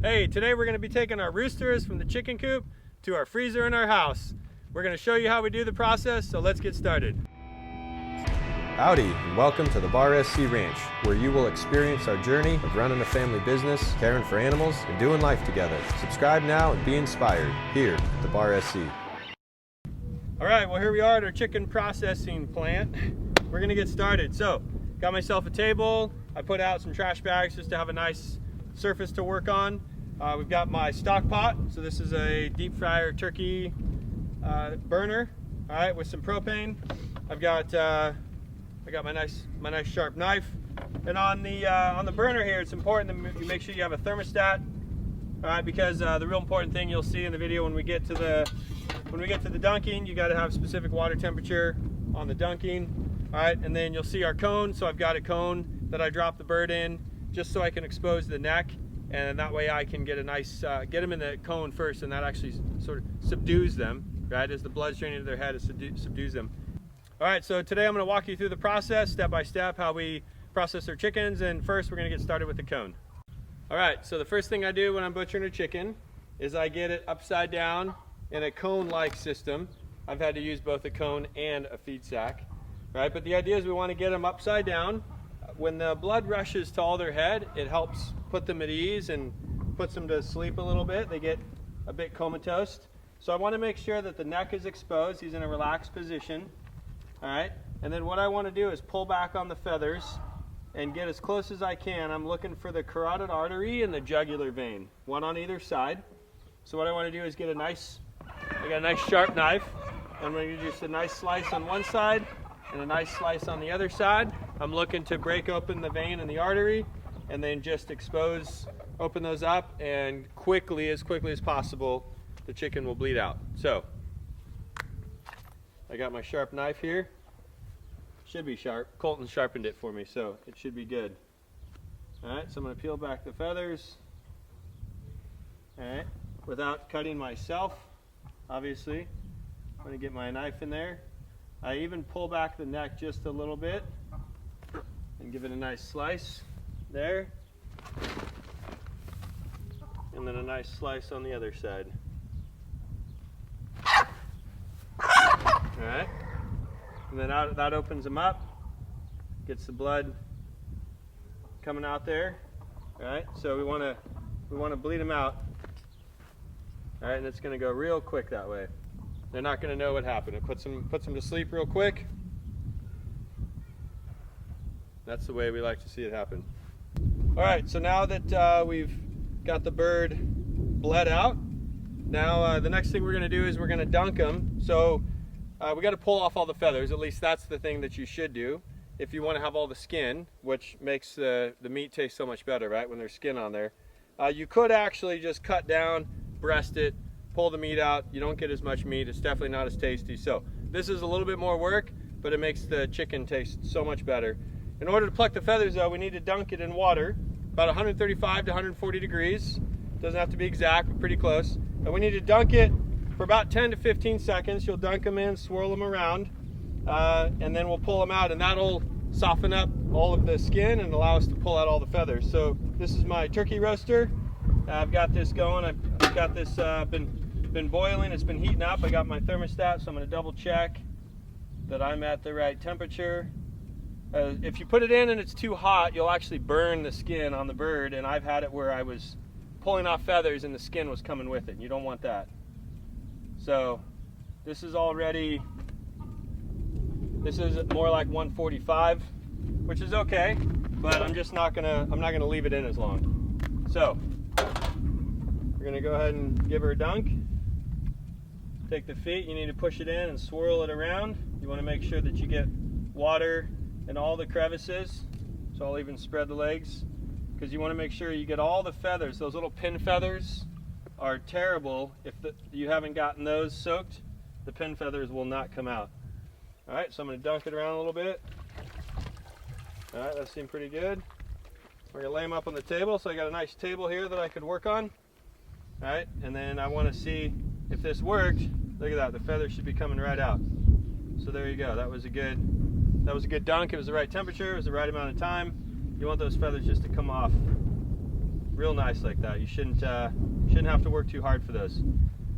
Hey, today we're going to be taking our roosters from the chicken coop to our freezer in our house. We're going to show you how we do the process, so let's get started. Howdy, and welcome to the Bar SC Ranch, where you will experience our journey of running a family business, caring for animals, and doing life together. Subscribe now and be inspired here at the Bar SC. All right, well here we are at our chicken processing plant. We're going to get started. So, got myself a table. I put out some trash bags just to have a nice surface to work on. We've got my stock pot. So this is a deep fryer turkey burner, all right, with some propane. I got my nice sharp knife, and on the burner here, it's important that you make sure you have a thermostat, all right, because the real important thing you'll see in the video when we get to the dunking, you got to have specific water temperature on the dunking, all right, and then you'll see our cone. So I've got a cone that I drop the bird in just so I can expose the neck, and that way I can get a nice get them in the cone first, and that actually sort of subdues them, right, as the blood's draining to their head, it subdues them. All right, so today I'm going to walk you through the process step by step, how we process our chickens, and first we're going to get started with the cone. All right, so the first thing I do when I'm butchering a chicken is I get it upside down in a cone-like system. I've had to use both a cone and a feed sack, right? But the idea is we want to get them upside down. When the blood rushes to all their head, it helps put them at ease and puts them to sleep a little bit. They get a bit comatose. So I want to make sure that the neck is exposed. He's in a relaxed position. All right, and then what I want to do is pull back on the feathers and get as close as I can. I'm looking for the carotid artery and the jugular vein, one on either side. So what I want to do is I got a nice sharp knife. I'm going to do just a nice slice on one side and a nice slice on the other side. I'm looking to break open the vein and the artery, and then just open those up, and as quickly as possible, the chicken will bleed out. So I got my sharp knife here. Should be sharp. Colton sharpened it for me, so it should be good. All right, so I'm going to peel back the feathers. All right, without cutting myself, obviously. I'm going to get my knife in there. I even pull back the neck just a little bit and give it a nice slice there. And then a nice slice on the other side. All right, and then that opens them up, gets the blood coming out there. All right, so we want to bleed them out. All right, and it's going to go real quick that way. They're not going to know what happened. It puts them to sleep real quick. That's the way we like to see it happen. All right, so now that we've got the bird bled out, now the next thing we're going to do is we're going to dunk them. So we got to pull off all the feathers. At least that's the thing that you should do if you want to have all the skin, which makes the meat taste so much better, right, when there's skin on there. You could actually just cut down, breast it, pull the meat out. You don't get as much meat. It's definitely not as tasty. So this is a little bit more work, but it makes the chicken taste so much better. In order to pluck the feathers, though, we need to dunk it in water, about 135 to 140 degrees. Doesn't have to be exact, but pretty close. And we need to dunk it for about 10 to 15 seconds. You'll dunk them in, swirl them around, and then we'll pull them out, and that'll soften up all of the skin and allow us to pull out all the feathers. So this is my turkey roaster. I've got this going. I've got this been boiling. It's been heating up. I got my thermostat, so I'm going to double check that I'm at the right temperature. If you put it in and it's too hot, you'll actually burn the skin on the bird, and I've had it where I was pulling off feathers and the skin was coming with it, and you don't want that. So this is already, this is more like 145, which is okay, but I'm not gonna leave it in as long. So we're gonna go ahead and give her a dunk. Take the feet, you need to push it in and swirl it around. You want to make sure that you get water in all the crevices. So I'll even spread the legs, because you want to make sure you get all the feathers. Those little pin feathers are terrible. If you haven't gotten those soaked, the pin feathers will not come out. All right, so I'm going to dunk it around a little bit. All right, that seemed pretty good. We're going to lay them up on the table. So I got a nice table here that I could work on. All right, and then I want to see if this worked. Look at that, the feathers should be coming right out. So there you go. That was a good dunk. It was the right temperature. It was the right amount of time. You want those feathers just to come off real nice like that. You shouldn't have to work too hard for those.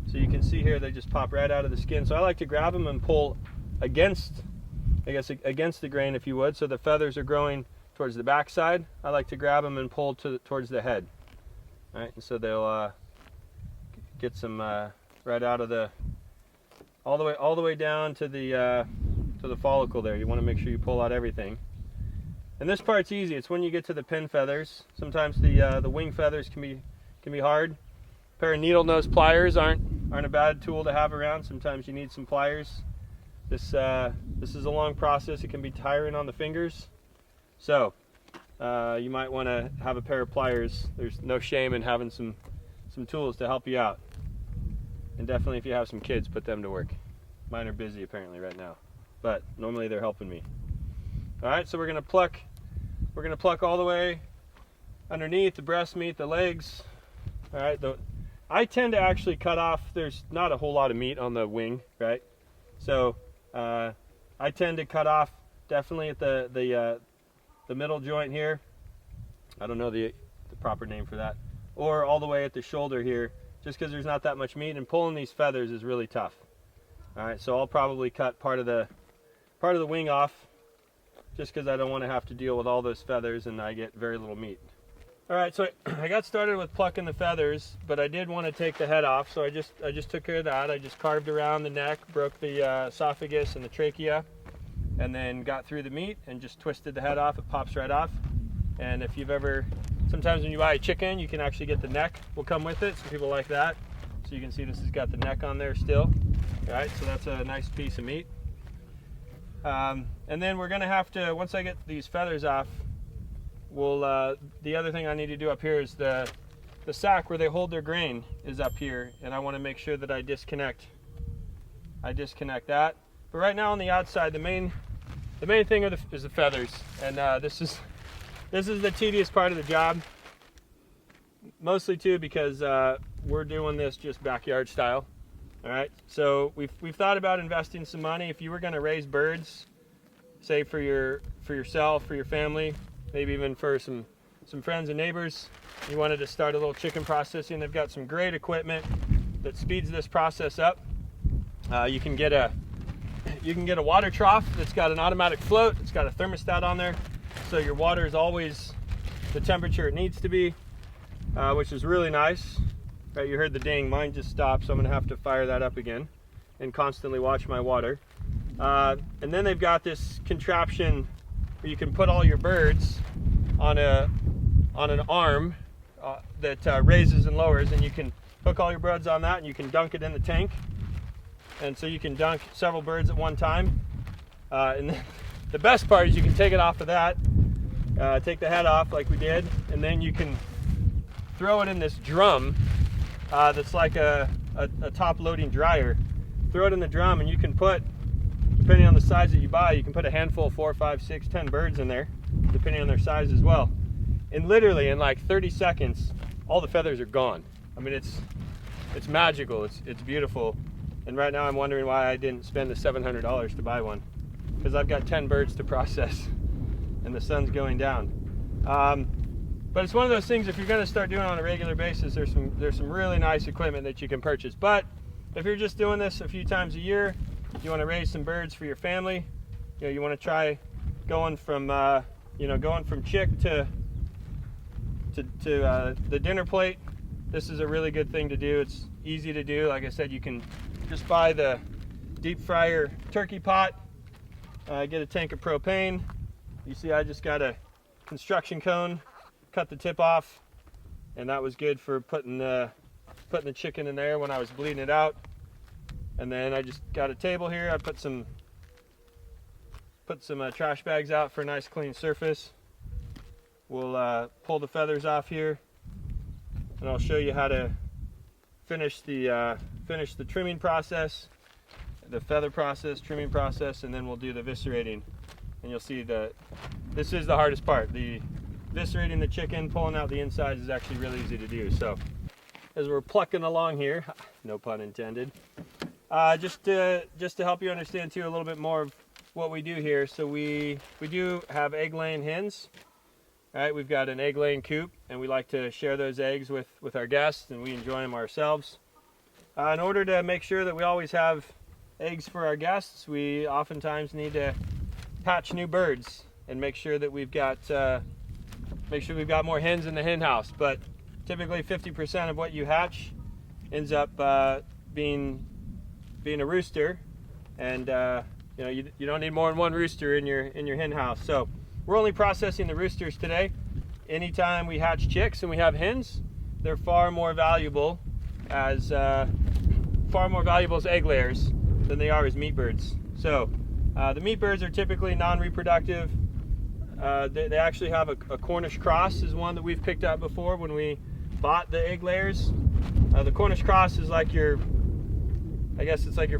So you can see here they just pop right out of the skin. So I like to grab them and pull against, I guess, against the grain, if you would, so the feathers are growing towards the back side. I like to grab them and pull towards the head. All right, and so they'll get some right out of the all the way down to the follicle there. You want to make sure you pull out everything. And this part's easy. It's when you get to the pin feathers. Sometimes the wing feathers can be hard. A pair of needle nose pliers aren't a bad tool to have around. Sometimes you need some pliers. This is a long process. It can be tiring on the fingers. So you might want to have a pair of pliers. There's no shame in having some tools to help you out. And definitely if you have some kids, put them to work. Mine are busy apparently right now, but normally they're helping me. All right, so we're gonna pluck all the way underneath the breast meat, the legs. All right, I tend to actually cut off, there's not a whole lot of meat on the wing, right? So I tend to cut off definitely at the middle joint here. I don't know the proper name for that. Or all the way at the shoulder here, just because there's not that much meat, and pulling these feathers is really tough. All right, so I'll probably cut part of the wing off, just because I don't want to have to deal with all those feathers and I get very little meat. All right, so I got started with plucking the feathers, but I did want to take the head off, so I just took care of that. I just carved around the neck, broke the esophagus and the trachea, and then got through the meat and just twisted the head off. It pops right off. And if you've ever, sometimes when you buy a chicken, you can actually get the neck will come with it. Some people like that. So you can see this has got the neck on there still. All right, so that's a nice piece of meat. And then we're gonna have to, once I get these feathers off, the other thing I need to do up here is the sack where they hold their grain is up here, and I want to make sure that I disconnect that. But right now on the outside, the main thing is the feathers, and this is the tedious part of the job, mostly too because we're doing this just backyard style. All right, so we've thought about investing some money. If you were going to raise birds, say for yourself, for your family, maybe even for some friends and neighbors, you wanted to start a little chicken processing, they've got some great equipment that speeds this process up. You can get a water trough that's got an automatic float. It's got a thermostat on there, so your water is always the temperature it needs to be, which is really nice. Right, you heard the ding, mine just stopped, so I'm gonna have to fire that up again and constantly watch my water. And then they've got this contraption where you can put all your birds on an arm that raises and lowers, and you can hook all your birds on that and you can dunk it in the tank. And so you can dunk several birds at one time. And the best part is you can take it off of that, take the head off like we did, and then you can throw it in this drum that's like a top loading dryer. Throw it in the drum and you can put, depending on the size that you buy, you can put a handful of 4, 5, 6, 10 birds in there, depending on their size as well. And literally in like 30 seconds, all the feathers are gone. I mean, it's magical, it's beautiful. And right now I'm wondering why I didn't spend the $700 to buy one, because I've got 10 birds to process and the sun's going down. But it's one of those things, if you're going to start doing it on a regular basis, there's some really nice equipment that you can purchase. But if you're just doing this a few times a year, you want to raise some birds for your family, you want to try going from chick to the dinner plate, this is a really good thing to do. It's easy to do. Like I said, you can just buy the deep fryer turkey pot, get a tank of propane. You see I just got a construction cone, cut the tip off, and that was good for putting the chicken in there when I was bleeding it out. And then I just got a table here. I put some trash bags out for a nice clean surface. We'll pull the feathers off here, and I'll show you how to finish the trimming process, the feather process, trimming process, and then we'll do the viscerating. And you'll see that this is the hardest part. The viscerating the chicken, pulling out the insides is actually really easy to do. So as we're plucking along here, no pun intended, just to help you understand too a little bit more of what we do here. So we do have egg laying hens, All right, we've got an egg laying coop, and we like to share those eggs with our guests, and we enjoy them ourselves. In order to make sure that we always have eggs for our guests, we oftentimes need to hatch new birds and make sure that we've got more hens in the hen house. But typically 50% of what you hatch ends up being a rooster, and you don't need more than one rooster in your hen house. So we're only processing the roosters today. Anytime we hatch chicks and we have hens, they're far more valuable as egg layers than they are as meat birds. So the meat birds are typically non-reproductive. They actually have a Cornish cross is one that we've picked up before when we bought the egg layers. The Cornish cross is like your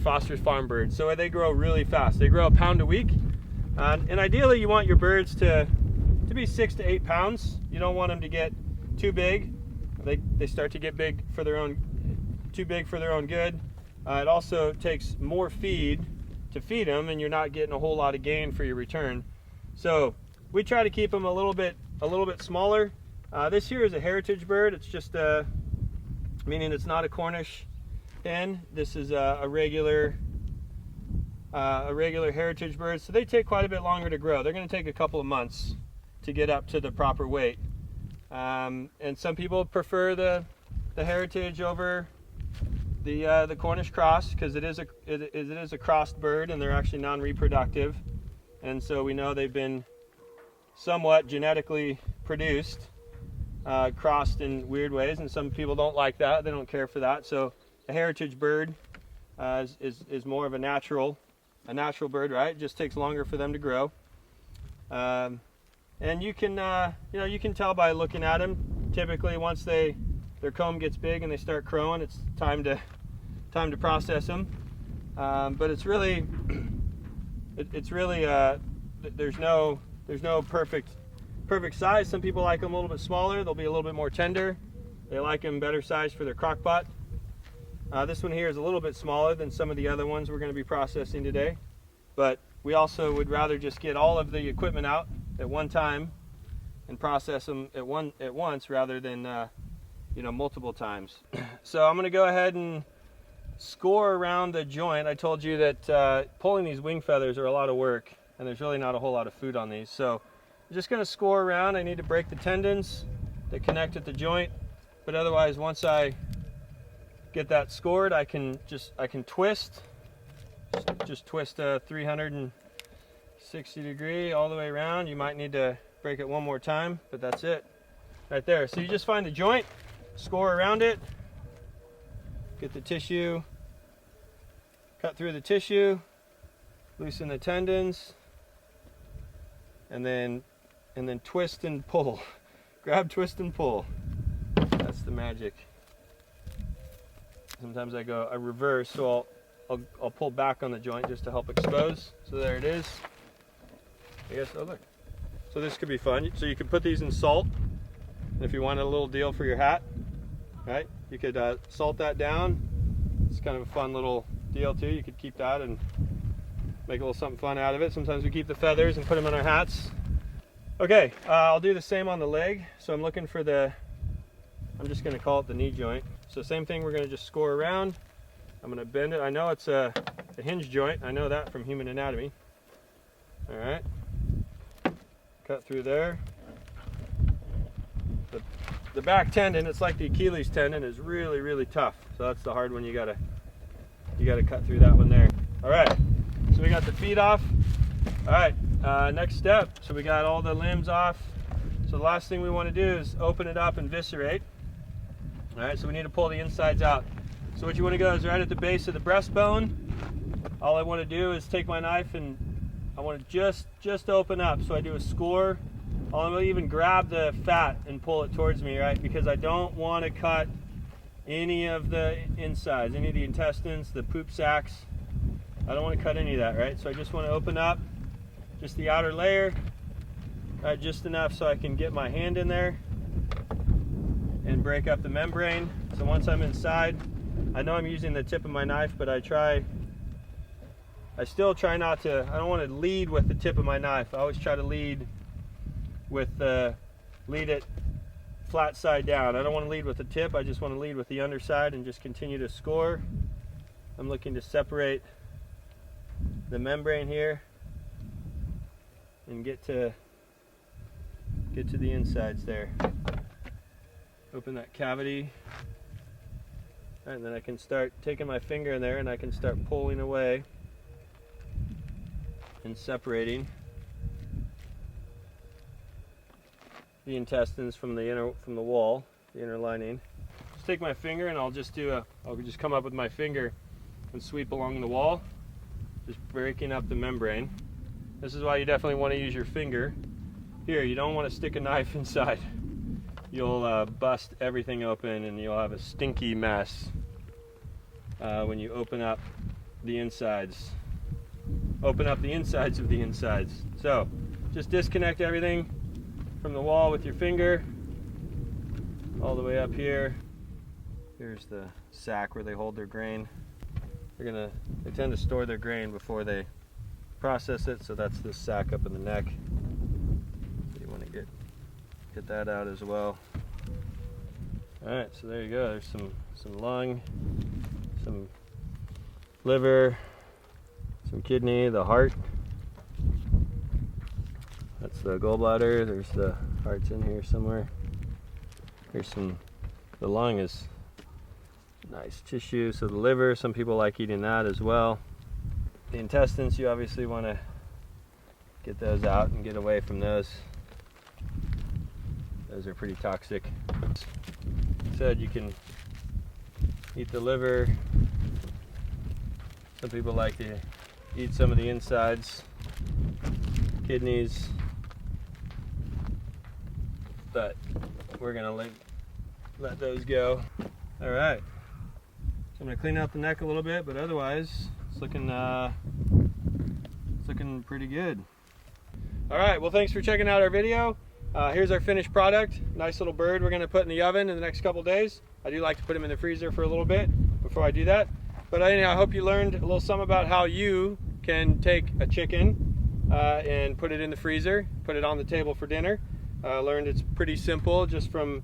Foster's farm bird. So they grow really fast. They grow a pound a week. And ideally you want your birds to be 6 to 8 pounds. You don't want them to get too big. They start to get too big for their own good. It also takes more feed to feed them, and you're not getting a whole lot of gain for your return. So we try to keep them a little bit smaller. This here is a heritage bird. It's just meaning it's not a Cornish hen. This is a regular heritage bird. So they take quite a bit longer to grow. They're going to take a couple of months to get up to the proper weight. And some people prefer the heritage over the Cornish cross because it is a crossed bird, and they're actually non-reproductive. And so we know they've been somewhat genetically produced, crossed in weird ways, and some people don't like that. They don't care for that. So a heritage bird is more of a natural bird, right? It just takes longer for them to grow. And you can tell by looking at them. Typically, once their comb gets big and they start crowing, it's time to process them. But it's really there's no perfect size. Some people like them a little bit smaller. They'll be a little bit more tender. They like them better size for their crock pot. This one here is a little bit smaller than some of the other ones we're going to be processing today, but we also would rather just get all of the equipment out at one time and process them at once rather than multiple times. So I'm going to go ahead and score around the joint. I told you that pulling these wing feathers are a lot of work, and there's really not a whole lot of food on these. So I'm just going to score around. I need to break the tendons that connect at the joint, but otherwise, once I get that scored, I can twist. Just twist a 360 degree all the way around. You might need to break it one more time, but that's it right there. So you just find the joint, score around it, get the tissue, cut through the tissue, loosen the tendons, and then twist and pull. Grab, twist, and pull. That's the magic. Sometimes I reverse, so I'll pull back on the joint just to help expose. So there it is. I guess, oh look. So this could be fun. So you could put these in salt, and if you wanted a little deal for your hat, right? You could salt that down. It's kind of a fun little deal too. You could keep that and make a little something fun out of it. Sometimes we keep the feathers and put them in our hats. Okay, I'll do the same on the leg. So I'm looking for I'm just going to call it the knee joint. So same thing, we're going to just score around. I'm going to bend it. I know it's a hinge joint. I know that from human anatomy. All right. Cut through there. The back tendon, it's like the Achilles tendon, is really, really tough. So that's the hard one. You gotta cut through that one there. All right. So we got the feet off. All right. Next step. So we got all the limbs off. So the last thing we want to do is open it up and viscerate. All right. So we need to pull the insides out. So what you want to go is right at the base of the breastbone. All I want to do is take my knife and I want to just open up. So I do a score. I'll even grab the fat and pull it towards me, right? Because I don't want to cut any of the insides, any of the intestines, the poop sacs. I don't want to cut any of that, right? So I just want to open up just the outer layer, just enough so I can get my hand in there and break up the membrane. So once I'm inside, I know I'm using the tip of my knife, but I still try not to, I don't want to lead with the tip of my knife. I always try to lead with the lead it flat side down. I don't want to lead with the tip, I just want to lead with the underside and just continue to score. I'm looking to separate the membrane here and get to the insides there. Open that cavity, and then I can start taking my finger in there and I can start pulling away and separating the intestines from the wall, the inner lining. Just take my finger and I'll just come up with my finger and sweep along the wall, just breaking up the membrane. This is why you definitely want to use your finger. Here, you don't want to stick a knife inside. You'll bust everything open and you'll have a stinky mess when you open up the insides. Open up the insides of the insides. So, just disconnect everything from the wall with your finger all the way up here. Here's the sack where they hold their grain. They tend to store their grain before they process it, so that's this sack up in the neck. You want to get that out as well. All right, so there you go. There's some lung, some liver, some kidney, the heart. That's the gallbladder. There's the heart's in here somewhere. The lung is nice tissue. So the liver, some people like eating that as well. The intestines, you obviously want to get those out and get away from those. Those are pretty toxic. Said you can eat the liver. Some people like to eat some of the insides, kidneys, but we're gonna let those go. All right, so I'm gonna clean out the neck a little bit, but otherwise it's looking pretty good. All right, well, thanks for checking out our video. Here's our finished product. Nice little bird we're gonna put in the oven in the next couple days. I do like to put him in the freezer for a little bit before I do that. But anyhow, I hope you learned a little something about how you can take a chicken and put it in the freezer, put it on the table for dinner. Learned it's pretty simple, just from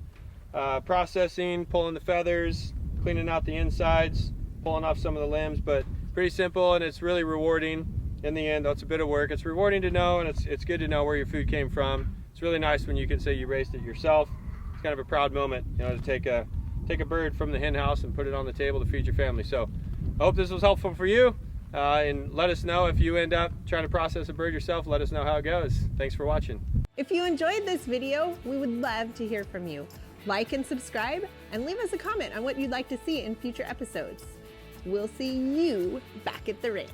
processing, pulling the feathers, cleaning out the insides, pulling off some of the limbs, but pretty simple, and it's really rewarding in the end. Though it's a bit of work, it's rewarding to know, and it's good to know where your food came from. It's really nice when you can say you raised it yourself. It's kind of a proud moment, you know, to take a bird from the hen house and put it on the table to feed your family. So I hope this was helpful for you, and let us know if you end up trying to process a bird yourself. Let us know how it goes. Thanks for watching. If you enjoyed this video, we would love to hear from you. Like and subscribe, and leave us a comment on what you'd like to see in future episodes. We'll see you back at the ranch.